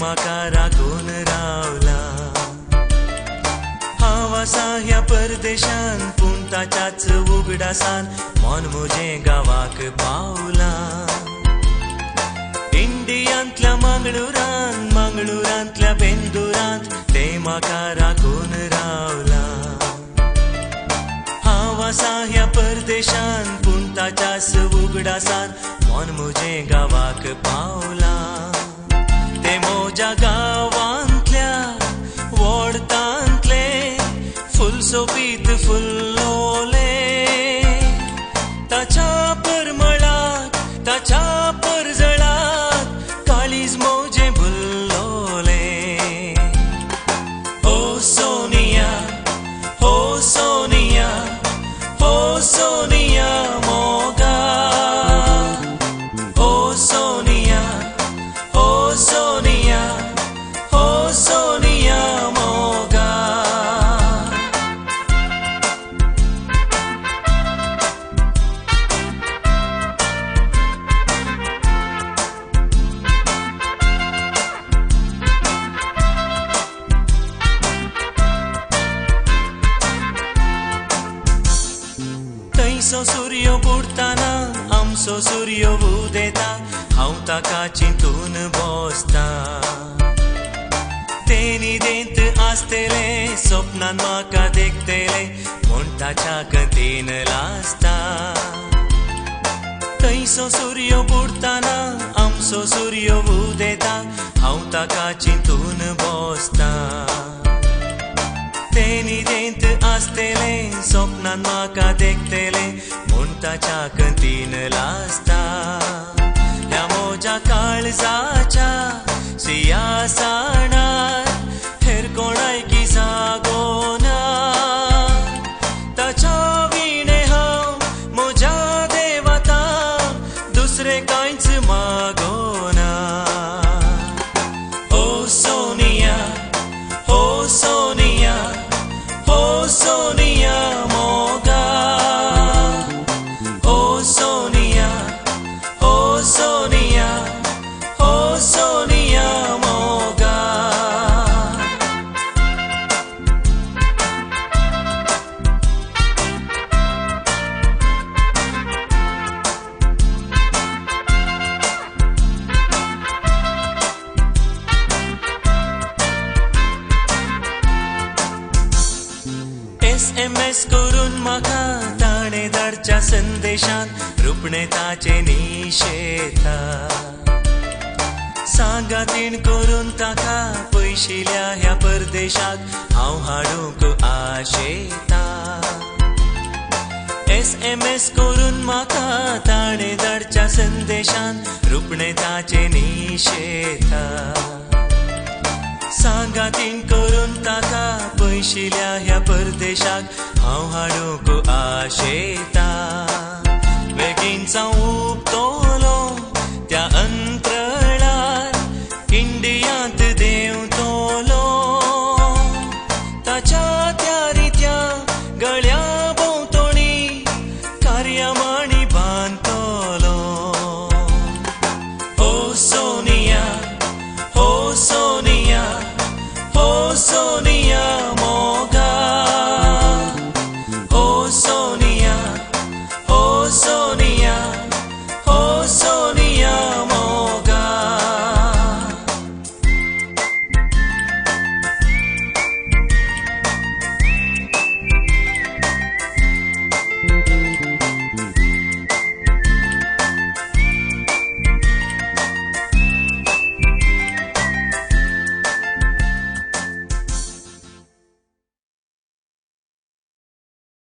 म्हाका राखून रावला। हांव आसा ह्या परदेशान पूण ताच्याच उगडासान मन म्हजें गांवाक पावला। इंडियांतल्या मंगळुरांत मंगळुरांतल्या बेंदुरांत तें म्हाका राखून रावला। हांव आसा ह्या परदेशान पूण ताच्याच उगडासान मन म्हजें गांवाक पावला। ते म्हज्या गांवांतल्या वोडतांतले फुल सोबीत फुल्लोले, ताच्या परमळाक ताच्या परजळाक काळीज म्हजें भुल्लोले। ओ सोनिया, ओ सोनिया, ओ सोनिया मोगा। ओ सोनिया, ओ सोनिया, ओ सोनिया मोगा। थंयसो सूर्य बुडताना आमचो सूर्य उदेता, हांव ताका चिंतून बसता। तें न्हिदेंत आसतलें सपनान म्हाका देखतलें म्हूण ताच्या गतीन लासता। थंयसो सूर्य बुडताना आमचो सूर्य उदेता, हांव ताका चिंतून बसता। तें न्हिदेंत आसतलें सपनान म्हाका देखतलें म्हूण ताच्या गतीन लासता। ह्या म्हज्या काळजाच्या सिंहासनार हेर कोणायकी जागोना, ताच्या विणे हांव म्हज्या देवता दुसरें कांयच मागोना। ओ सोनिया, ओ सोनिया, ओ सोनिया मोगा। ओ सोनिया, ओ सोनिया, ओ सोनिया मोगा। SMS करून म्हाका ताणें धाडच्या संदेशांत रुपणेताचें निशेता। सांगातीन करून ताका पयशिल्ल्या ह्या परदेशाक हांव हाडूंक आशेता। SMS करून म्हाका ताणें धाडच्या संदेशांत रुपणेताचें निशेता। सांगातीन करून ताका पयशिल्ल्या ह्या परदेशाक हांव हाडूंक आशेता। बेगीन जावं उपतलो त्या अंतराळार इंडियांत देंवतलो, ताच्या त्या रित्या गळ्या भोंवतणी कार्यामाणी बांदतलो। ओ सोनिया, ओ सोनिया, ओ सोनिया